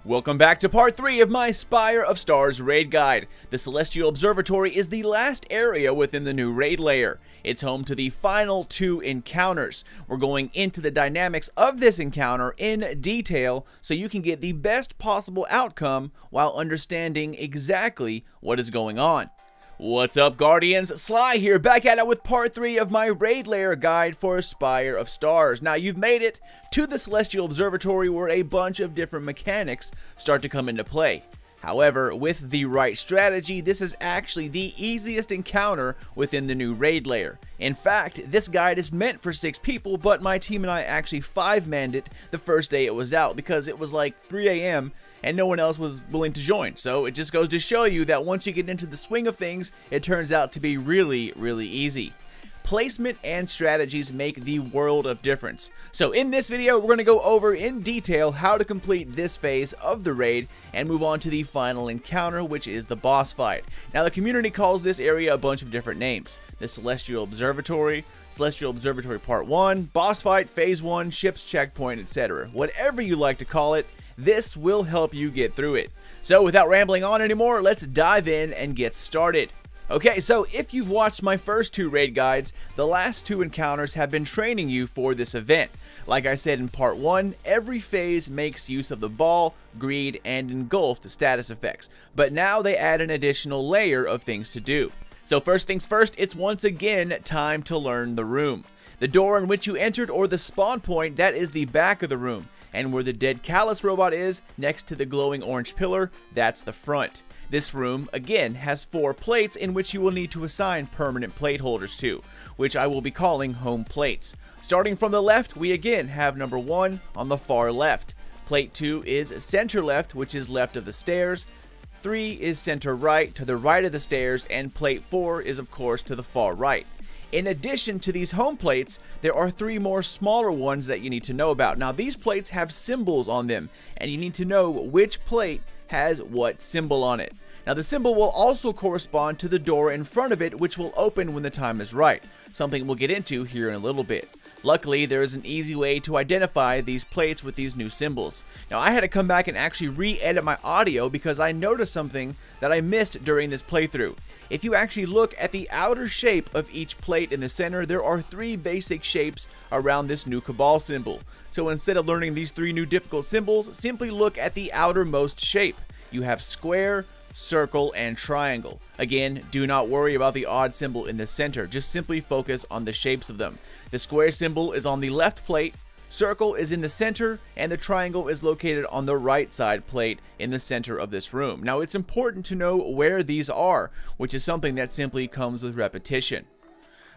Welcome back to part 3 of my Spire of Stars Raid guide. The Celestial Observatory is the last area within the new raid layer. It's home to the final 2 encounters. We're going into the dynamics of this encounter in detail so you can get the best possible outcome while understanding exactly what is going on. What's up, Guardians? Sly here, back at it with part 3 of my raid layer guide for Spire of Stars. Now, you've made it to the Celestial Observatory where a bunch of different mechanics start to come into play. However, with the right strategy, this is actually the easiest encounter within the new raid layer. In fact, this guide is meant for 6 people, but my team and I actually 5-manned it the first day it was out because it was like 3 a.m. and no one else was willing to join. So it just goes to show you that once you get into the swing of things, it turns out to be really easy. Placement and strategies make the world of difference. So in this video, we're going to go over in detail how to complete this phase of the raid and move on to the final encounter, which is the boss fight. Now, the community calls this area a bunch of different names: the Celestial Observatory, Celestial Observatory Part 1, boss fight, phase 1, ship's checkpoint, etc. Whatever you like to call it, this will help you get through it. So without rambling on anymore, let's dive in and get started. Okay, so if you've watched my first 2 raid guides, the last 2 encounters have been training you for this event. Like I said in part 1, every phase makes use of the ball, greed, and engulfed status effects, but now they add an additional layer of things to do. So first things first, it's once again time to learn the room. The door in which you entered, or the spawn point, that is the back of the room. And where the dead Callus robot is, next to the glowing orange pillar, that's the front. This room, again, has 4 plates in which you will need to assign permanent plate holders to, which I will be calling home plates. Starting from the left, we again have number 1 on the far left. Plate 2 is center left, which is left of the stairs. 3 is center right, to the right of the stairs, and plate 4 is, of course, to the far right. In addition to these home plates, there are 3 more smaller ones that you need to know about. Now, these plates have symbols on them, and you need to know which plate has what symbol on it. Now, the symbol will also correspond to the door in front of it, which will open when the time is right, something we'll get into here in a little bit. Luckily, there is an easy way to identify these plates with these new symbols. Now, I had to come back and actually re-edit my audio because I noticed something that I missed during this playthrough. If you actually look at the outer shape of each plate in the center, there are 3 basic shapes around this new Cabal symbol. So instead of learning these 3 new difficult symbols, simply look at the outermost shape. You have square, circle, and triangle. Again, do not worry about the odd symbol in the center, just simply focus on the shapes of them. The square symbol is on the left plate, circle is in the center, and the triangle is located on the right side plate in the center of this room. Now, it's important to know where these are, which is something that simply comes with repetition.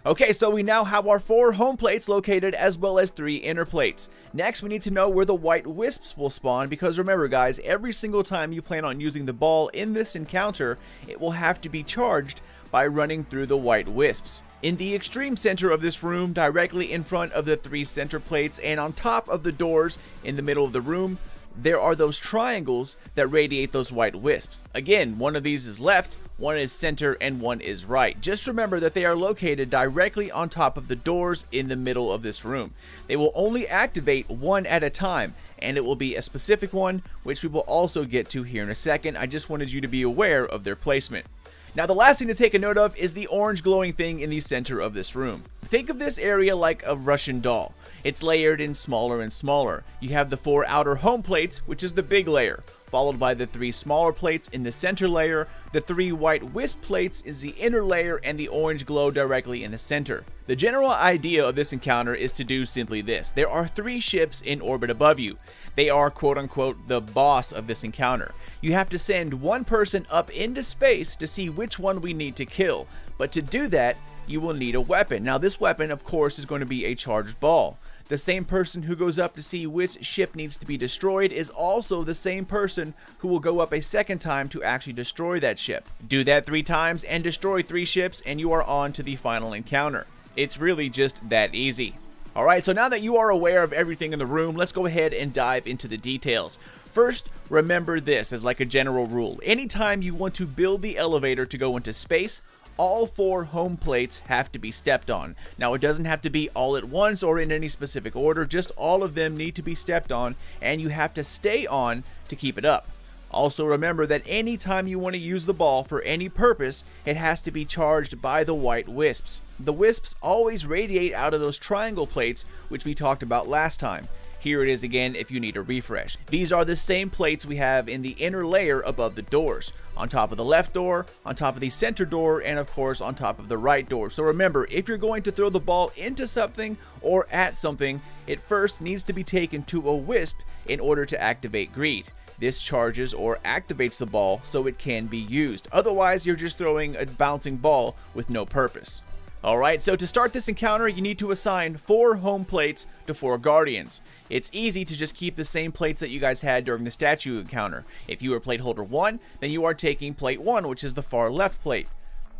Okay, so we now have our 4 home plates located as well as 3 inner plates. Next, we need to know where the white wisps will spawn, because remember guys, every single time you plan on using the ball in this encounter, it will have to be charged by running through the white wisps. In the extreme center of this room, directly in front of the 3 center plates and on top of the doors in the middle of the room, there are those triangles that radiate those white wisps. Again, one of these is left, one is center, and one is right. Just remember that they are located directly on top of the doors in the middle of this room. They will only activate one at a time, and it will be a specific one, which we will also get to here in a second. I just wanted you to be aware of their placement. Now, the last thing to take a note of is the orange glowing thing in the center of this room. Think of this area like a Russian doll. It's layered in smaller and smaller. You have the 4 outer home plates, which is the big layer, followed by the 3 smaller plates in the center layer. The 3 white wisp plates is the inner layer, and the orange glow directly in the center. The general idea of this encounter is to do simply this. There are 3 ships in orbit above you. They are quote-unquote the boss of this encounter. You have to send one person up into space to see which one we need to kill. But to do that, you will need a weapon. Now, this weapon, of course, is going to be a charged ball. The same person who goes up to see which ship needs to be destroyed is also the same person who will go up a second time to actually destroy that ship. Do that 3 times and destroy 3 ships, and you are on to the final encounter. It's really just that easy. Alright, so now that you are aware of everything in the room, let's go ahead and dive into the details. First, remember this as like a general rule. Anytime you want to build the elevator to go into space, all 4 home plates have to be stepped on. Now, it doesn't have to be all at once or in any specific order, just all of them need to be stepped on, and you have to stay on to keep it up. Also remember that anytime you want to use the ball for any purpose, it has to be charged by the white wisps. The wisps always radiate out of those triangle plates, which we talked about last time. Here it is again if you need a refresh. These are the same plates we have in the inner layer above the doors. On top of the left door, on top of the center door, and of course on top of the right door. So remember, if you're going to throw the ball into something or at something, it first needs to be taken to a wisp in order to activate greed. This charges or activates the ball so it can be used. Otherwise, you're just throwing a bouncing ball with no purpose. Alright, so to start this encounter, you need to assign 4 home plates to 4 guardians. It's easy to just keep the same plates that you guys had during the statue encounter. If you were plate holder 1, then you are taking plate 1, which is the far left plate.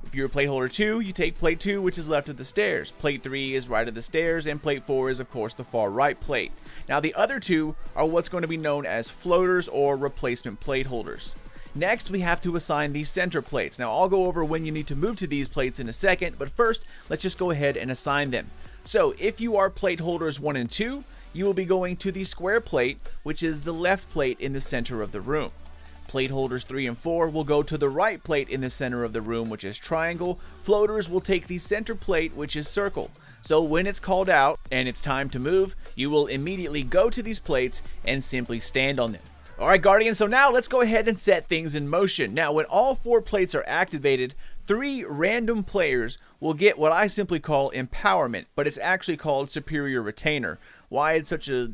If you're plate holder 2, you take plate 2, which is left of the stairs. Plate 3 is right of the stairs, and plate 4 is of course the far right plate. Now the other 2 are what's going to be known as floaters or replacement plate holders. Next, we have to assign these center plates. Now, I'll go over when you need to move to these plates in a second, but first, let's just go ahead and assign them. So, if you are plate holders 1 and 2, you will be going to the square plate, which is the left plate in the center of the room. Plate holders 3 and 4 will go to the right plate in the center of the room, which is triangle. Floaters will take the center plate, which is circle. So when it's called out and it's time to move, you will immediately go to these plates and simply stand on them. Alright Guardians, so now let's go ahead and set things in motion. Now when all 4 plates are activated, 3 random players will get what I simply call empowerment, but it's actually called superior retainer. Why it's such a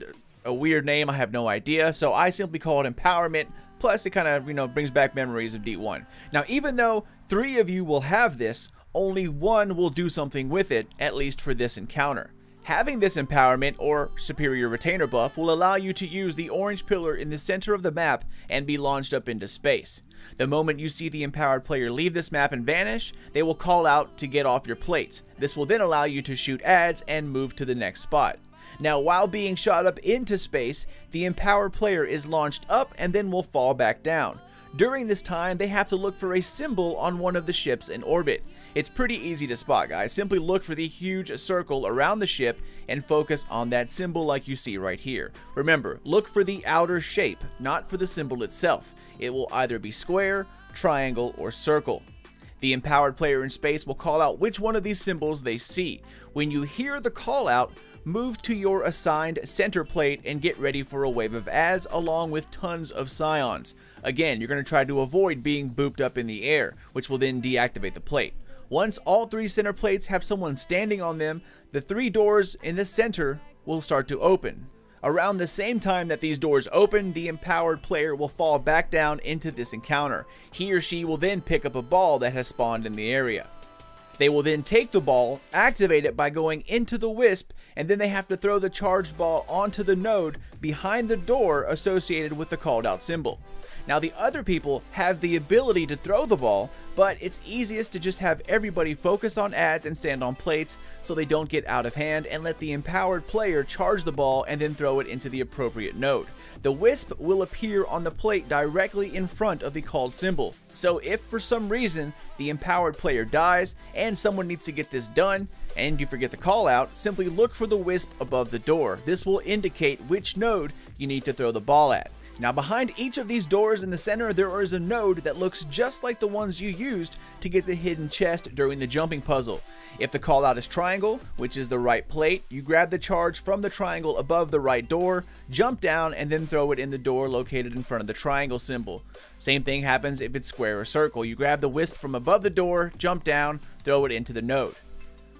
weird name, I have no idea, so I simply call it empowerment, plus it kind of, brings back memories of D1. Now even though 3 of you will have this, only 1 will do something with it, at least for this encounter. Having this empowerment or superior retainer buff will allow you to use the orange pillar in the center of the map and be launched up into space. The moment you see the empowered player leave this map and vanish, they will call out to get off your plates. This will then allow you to shoot adds and move to the next spot. Now while being shot up into space, the empowered player is launched up and then will fall back down. During this time, they have to look for a symbol on one of the ships in orbit. It's pretty easy to spot, guys. Simply look for the huge circle around the ship and focus on that symbol like you see right here. Remember, look for the outer shape, not for the symbol itself. It will either be square, triangle, or circle. The empowered player in space will call out which one of these symbols they see. When you hear the call out, move to your assigned center plate and get ready for a wave of adds along with tons of scions. Again, you're going to try to avoid being booped up in the air, which will then deactivate the plate. Once all 3 center plates have someone standing on them, the 3 doors in the center will start to open. Around the same time that these doors open, the empowered player will fall back down into this encounter. He or she will then pick up a ball that has spawned in the area. They will then take the ball, activate it by going into the wisp, and then they have to throw the charged ball onto the node behind the door associated with the called out symbol. Now the other people have the ability to throw the ball, but it's easiest to just have everybody focus on adds and stand on plates so they don't get out of hand, and let the empowered player charge the ball and then throw it into the appropriate node. The wisp will appear on the plate directly in front of the called symbol. So if for some reason the empowered player dies and someone needs to get this done and you forget the call out, simply look for the wisp above the door. This will indicate which node you need to throw the ball at. Now behind each of these doors in the center, there is a node that looks just like the ones you used to get the hidden chest during the jumping puzzle. If the call out is triangle, which is the right plate, you grab the charge from the triangle above the right door, jump down, and then throw it in the door located in front of the triangle symbol. Same thing happens if it's square or circle. You grab the wisp from above the door, jump down, throw it into the node.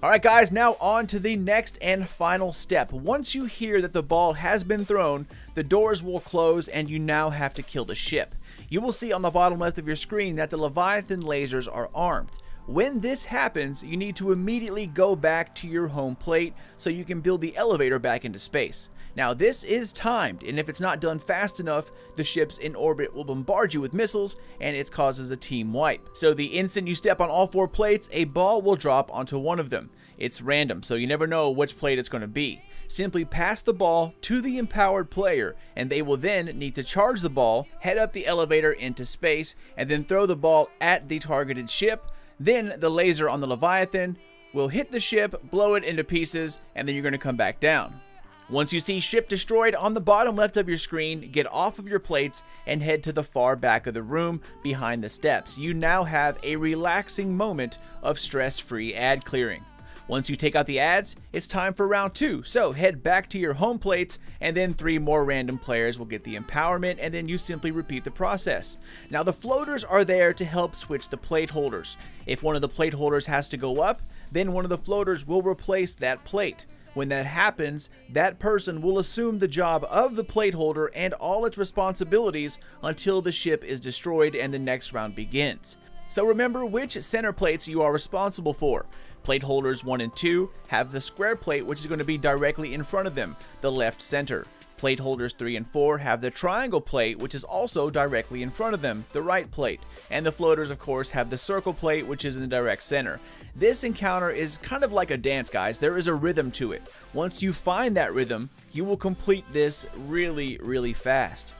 Alright guys, now on to the next and final step. Once you hear that the ball has been thrown, the doors will close and you now have to kill the ship. You will see on the bottom left of your screen that the Leviathan lasers are armed. When this happens, you need to immediately go back to your home plate so you can build the elevator back into space. Now this is timed, and if it's not done fast enough, the ships in orbit will bombard you with missiles and it causes a team wipe. So the instant you step on all 4 plates, a ball will drop onto one of them. It's random, so you never know which plate it's going to be. Simply pass the ball to the empowered player, and they will then need to charge the ball, head up the elevator into space, and then throw the ball at the targeted ship. Then the laser on the Leviathan will hit the ship, blow it into pieces, and then you're going to come back down. Once you see ship destroyed on the bottom left of your screen, get off of your plates and head to the far back of the room behind the steps. You now have a relaxing moment of stress-free ad clearing. Once you take out the ads, it's time for round 2. So head back to your home plates, and then 3 more random players will get the empowerment, and then you simply repeat the process. Now the floaters are there to help switch the plate holders. If one of the plate holders has to go up, then one of the floaters will replace that plate. When that happens, that person will assume the job of the plate holder and all its responsibilities until the ship is destroyed and the next round begins. So remember which center plates you are responsible for. Plate holders 1 and 2 have the square plate, which is going to be directly in front of them, the left center. Plate holders 3 and 4 have the triangle plate, which is also directly in front of them, the right plate. And the floaters, of course, have the circle plate, which is in the direct center. This encounter is kind of like a dance, guys. There is a rhythm to it. Once you find that rhythm, you will complete this really, really fast.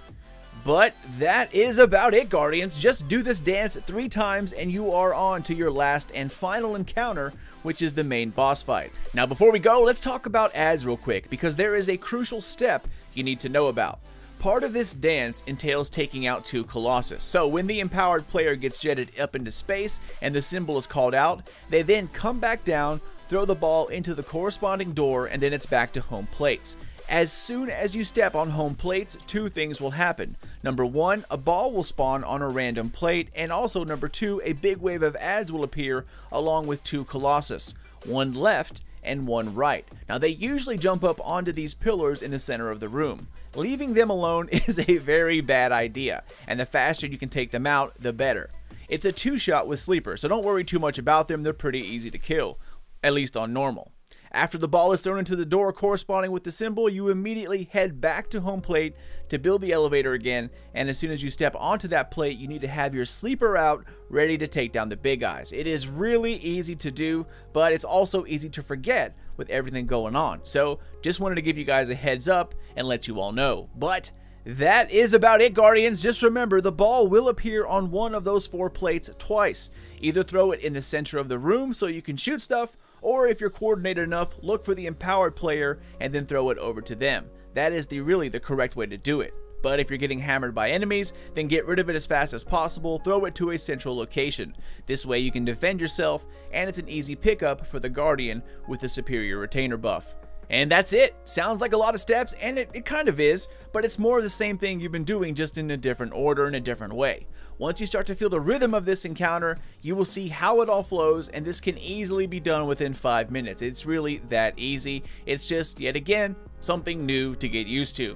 But that is about it, Guardians. Just do this dance 3 times and you are on to your last and final encounter, which is the main boss fight. Now before we go, let's talk about ads real quick, because there is a crucial step you need to know about. Part of this dance entails taking out 2 Colossus. So when the empowered player gets jetted up into space and the symbol is called out, they then come back down, throw the ball into the corresponding door, and then it's back to home plates. As soon as you step on home plates, 2 things will happen. Number 1, a ball will spawn on a random plate, and also number 2, a big wave of ads will appear along with 2 Colossus, 1 left and 1 right. Now they usually jump up onto these pillars in the center of the room. Leaving them alone is a very bad idea, and the faster you can take them out, the better. It's a 2-shot with sleeper, so don't worry too much about them. They're pretty easy to kill, at least on normal. After the ball is thrown into the door corresponding with the symbol, you immediately head back to home plate to build the elevator again, and as soon as you step onto that plate, you need to have your sleeper out ready to take down the big guys. It is really easy to do, but it's also easy to forget with everything going on. So just wanted to give you guys a heads up and let you all know. But that is about it, Guardians. Just remember, the ball will appear on one of those 4 plates twice. Either throw it in the center of the room so you can shoot stuff, or if you're coordinated enough, look for the empowered player and then throw it over to them. That is really the correct way to do it. But if you're getting hammered by enemies, then get rid of it as fast as possible, throw it to a central location. This way you can defend yourself, and it's an easy pickup for the Guardian with the superior retainer buff. And that's it. Sounds like a lot of steps, and it kind of is, but it's more of the same thing you've been doing, just in a different order, in a different way. Once you start to feel the rhythm of this encounter, you will see how it all flows, and this can easily be done within 5 minutes. It's really that easy. It's just, yet again, something new to get used to.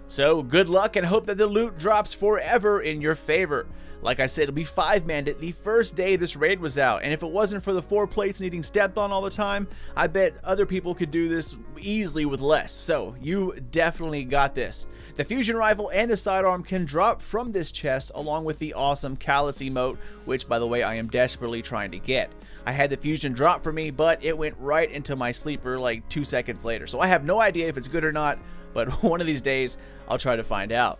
So good luck, and hope that the loot drops forever in your favor. Like I said, it'll be 5-manned the first day this raid was out, and if it wasn't for the 4 plates needing stepped on all the time, I bet other people could do this easily with less. So you definitely got this. The fusion rifle and the sidearm can drop from this chest, along with the awesome Callus emote, which by the way I am desperately trying to get. I had the fusion drop for me, but it went right into my sleeper like 2 seconds later, so I have no idea if it's good or not, but one of these days I'll try to find out.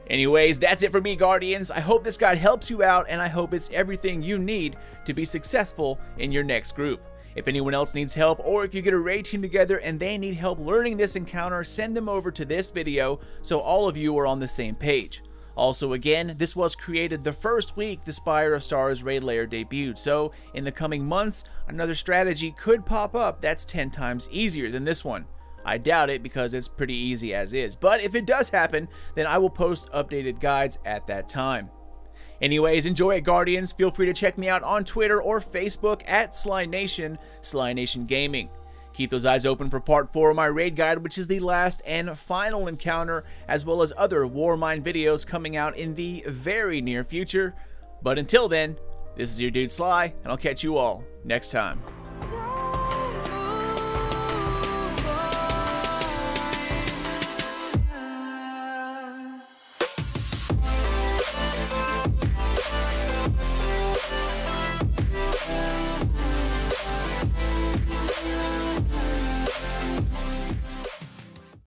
Anyways, that's it for me, Guardians. I hope this guide helps you out, and I hope it's everything you need to be successful in your next group. If anyone else needs help, or if you get a raid team together and they need help learning this encounter, send them over to this video so all of you are on the same page. Also, again, this was created the first week the Spire of Stars Raid Lair debuted, so in the coming months, another strategy could pop up that's 10 times easier than this one. I doubt it, because it's pretty easy as is, but if it does happen, then I will post updated guides at that time. Anyways, enjoy it, Guardians. Feel free to check me out on Twitter or Facebook at SlyNation, SlyNation Gaming. Keep those eyes open for part 4 of my raid guide, which is the last and final encounter, as well as other Warmind videos coming out in the very near future. But until then, this is your dude Sly, and I'll catch you all next time.